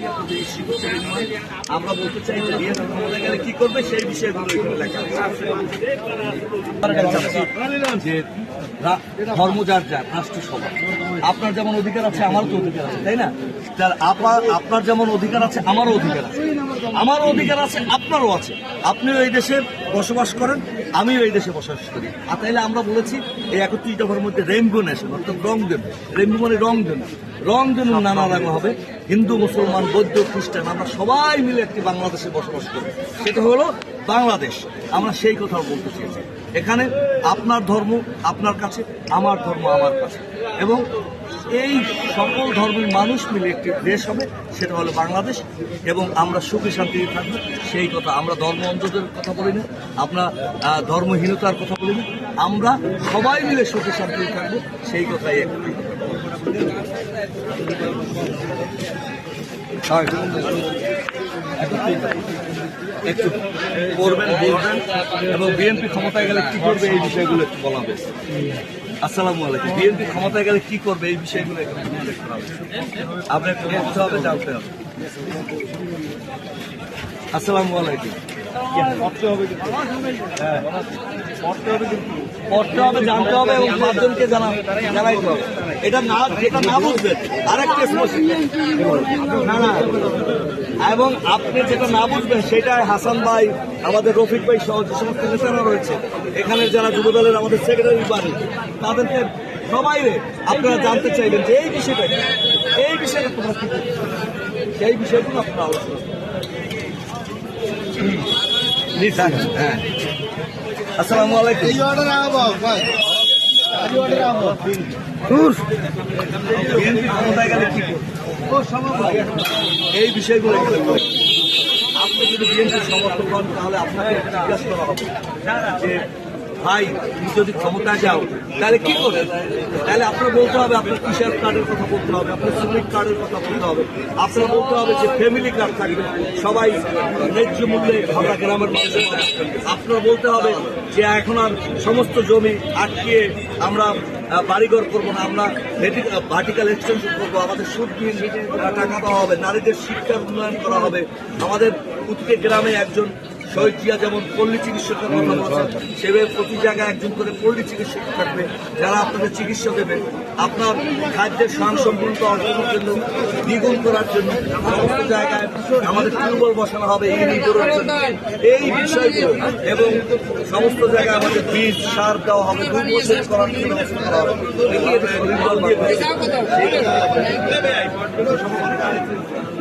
বেশি আপনাদের ইস্যু চাই নয়। আমরা বলতে চাই যে বিএনপি ক্ষমতায় গেলে কি করবে সেই বিষয়গুলো এখানে লেখা আছে। যে ধর্ম যার যার, রাষ্ট্র সবার। আপনার যেমন অধিকার আছে আমারও তো অধিকার আছে, তাই না? তার আপনার যেমন অধিকার আছে আমারও অধিকার আছে, আমারও অধিকার আছে আপনারও আছে। আপনিও এই দেশে বসবাস করেন, আমিও এই দেশে বসবাস করি। আর তাইলে আমরা বলেছি এই 31 দফার মধ্যে রেইনবো নেশন, অর্থাৎ রং দেন। রেইনবো মানে রং দেন, রং দেন নানা রঙ হবে। হিন্দু, মুসলমান, বৌদ্ধ, খ্রিস্টান আমরা সবাই মিলে একটি বাংলাদেশে বসবাস করি, সেটা হলো বাংলাদেশ। আমরা সেই কথাও বলতে চেয়েছি। এখানে আপনার ধর্ম আপনার কাছে, আমার ধর্ম আমার কাছে, এবং এই সকল ধর্মের মানুষ মিলে একটি দেশ হবে, সেটা হলো বাংলাদেশ। এবং আমরা সুখে শান্তিতে থাকবো সেই কথা। আমরা ধর্ম অন্ধদের কথা বলি না, আমরা ধর্মহীনতার কথা বলি না, আমরা সবাই মিলে সুখে শান্তিতে থাকবো সেই কথাই একটি। একটু করবেন, বলবেন, এবং বিএনপি ক্ষমতায় গেলে কি করবে এই বিষয়গুলো একটু বলা হবে। আসসালামু আলাইকুম। বিএনপি ক্ষমতায় গেলে কি করবে এই বিষয়গুলো এখানে উল্লেখ করা হবে। আপনার একটু বলতে হবে, জানতে হবে। আসসালামু আলাইকুম। পড়তে হবে, জানতে হবে এবং 5 জনকে জানাইতে হবে। এটা না, যেটা না বুঝবেন আরেকটা না, এবং আপনি যেটা না বুঝবেন সেটাই হাসান ভাই, আমাদের রফিক ভাই সহ যে সমস্ত নেতারা রয়েছে এখানে, যারা যুবদলের আমাদের সেক্রেটারি বাড়ি, তাদেরকে সবাই আপনারা জানতে চাইবেন যে এই বিষয়টা তোমরা কি করছো, সেই বিষয়গুলো আপনারা আলোচনা করবেন। হ্যাঁ, আসসালামু আলাইকুম। বিএনপি ক্ষমতায় গেলে কি করবে এই বিষয়গুলো আপনি যদি বিএনপির সমর্থক হন তাহলে আপনাকে জিজ্ঞাসা করা হবে যে ভাই তুমি যদি ক্ষমতায় যাও তাহলে কি করবে। তাহলে আপনার বলতে হবে, আপনার কিষাণ কার্ডের কথা বলতে হবে, আপনার শ্রমিক কার্ডের কথা বলতে হবে, আপনার বলতে হবে যে ফ্যামিলি কার্ড থাকবে, সবাই ন্যায্য মূল্যে আমরা গ্রামের মানুষের। আপনার বলতে হবে যে এখন আর সমস্ত জমি আটকিয়ে আমরা বাড়িঘর করবো না, আমরা ভার্টিক্যাল এক্সটেনশন করবো, আমাদের সুদবিহীন টাকা দেওয়া হবে, নারীদের শিক্ষার উন্নয়ন করা হবে। আমাদের প্রত্যেক গ্রামে একজন শহীদ জিয়া যেমন পল্লী চিকিৎসকের কথা বলছেন, সেভাবে প্রতি জায়গায় একজন করে পল্লী চিকিৎসক থাকবে যারা আপনাদের চিকিৎসা দেবে। আপনার খাদ্যের স্বয়ংসম্পূর্ণতা অর্জনের জন্য, দ্বিগুণ করার জন্য সমস্ত জায়গায় আমাদের টিউবওয়েল বসানো হবে ইরিগেশনের জন্য, এই বিষয়গুলো। এবং সমস্ত জায়গায় আমাদের বীজ সার দেওয়া হবে, 2 বছর করার জন্য ব্যবস্থা করা হবে।